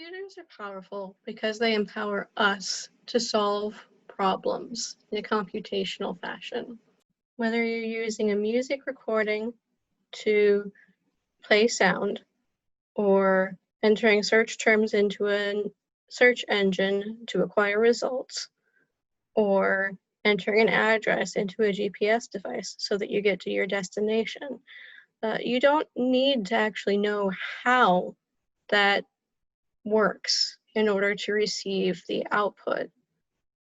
Computers are powerful because they empower us to solve problems in a computational fashion. Whether you're using a music recording to play sound or entering search terms into a search engine to acquire results, or entering an address into a GPS device so that you get to your destination, you don't need to actually know how that works in order to receive the output.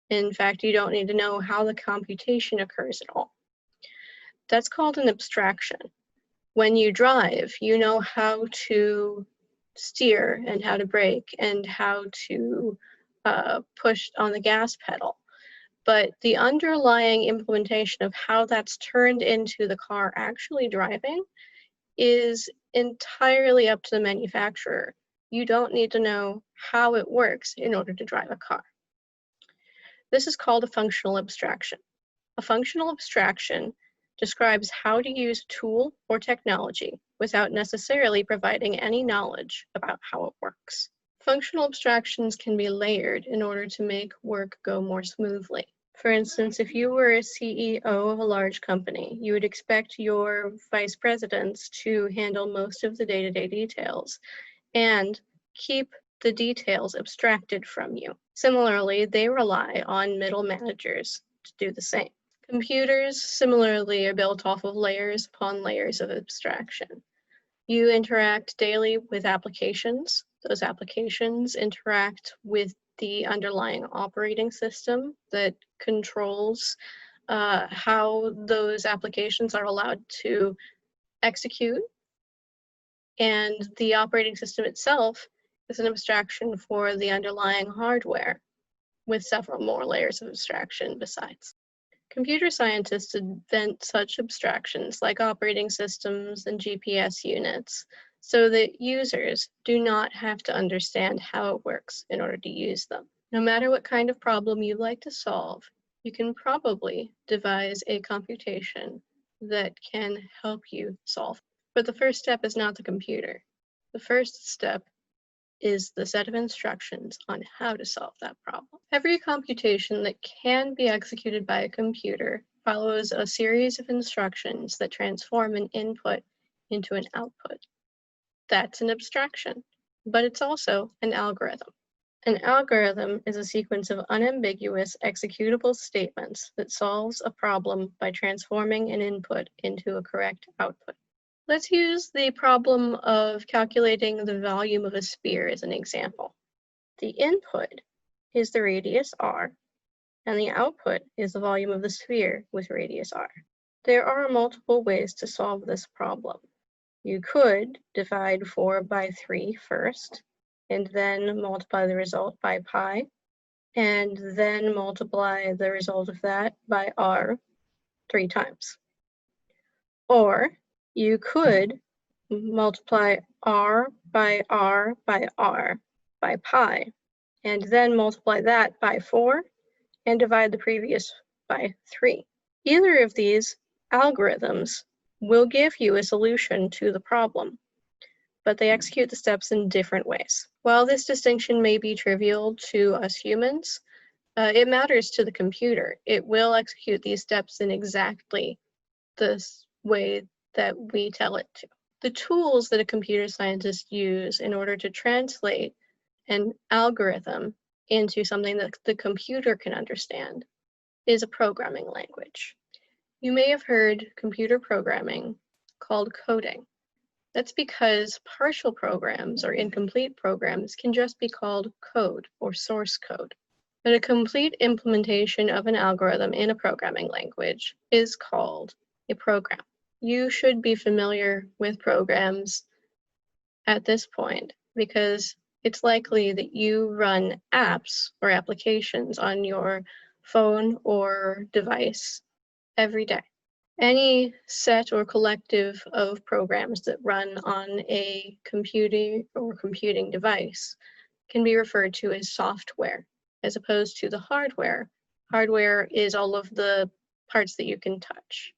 In fact, you don't need to know how the computation occurs at all. That's called an abstraction. When you drive, you know how to steer and how to brake and how to push on the gas pedal. But the underlying implementation of how that's turned into the car actually driving is entirely up to the manufacturer. You don't need to know how it works in order to drive a car. This is called a functional abstraction. A functional abstraction describes how to use a tool or technology without necessarily providing any knowledge about how it works. Functional abstractions can be layered in order to make work go more smoothly. For instance, if you were a CEO of a large company, you would expect your vice presidents to handle most of the day-to-day details and keep the details abstracted from you. Similarly, they rely on middle managers to do the same. Computers, similarly, are built off of layers upon layers of abstraction. You interact daily with applications. Those applications interact with the underlying operating system that controls how those applications are allowed to execute. And the operating system itself is an abstraction for the underlying hardware, with several more layers of abstraction besides. Computer scientists invent such abstractions like operating systems and GPS units so that users do not have to understand how it works in order to use them. No matter what kind of problem you'd like to solve, you can probably devise a computation that can help you solve. But the first step is not the computer. The first step is the set of instructions on how to solve that problem. Every computation that can be executed by a computer follows a series of instructions that transform an input into an output. That's an abstraction, but it's also an algorithm. An algorithm is a sequence of unambiguous executable statements that solves a problem by transforming an input into a correct output. Let's use the problem of calculating the volume of a sphere as an example. The input is the radius r, and the output is the volume of the sphere with radius r. There are multiple ways to solve this problem. You could divide 4 by 3 first, and then multiply the result by pi, and then multiply the result of that by r 3 times. Or you could multiply r by r by r by pi, and then multiply that by 4 and divide the previous by 3. Either of these algorithms will give you a solution to the problem, but they execute the steps in different ways. While this distinction may be trivial to us humans, it matters to the computer. It will execute these steps in exactly the way that we tell it to. The tools that a computer scientist use in order to translate an algorithm into something that the computer can understand is a programming language. You may have heard computer programming called coding. That's because partial programs or incomplete programs can just be called code or source code. But a complete implementation of an algorithm in a programming language is called a program. You should be familiar with programs at this point because it's likely that you run apps or applications on your phone or device every day. Any set or collective of programs that run on a computing or computing device can be referred to as software, as opposed to the hardware. Hardware is all of the parts that you can touch.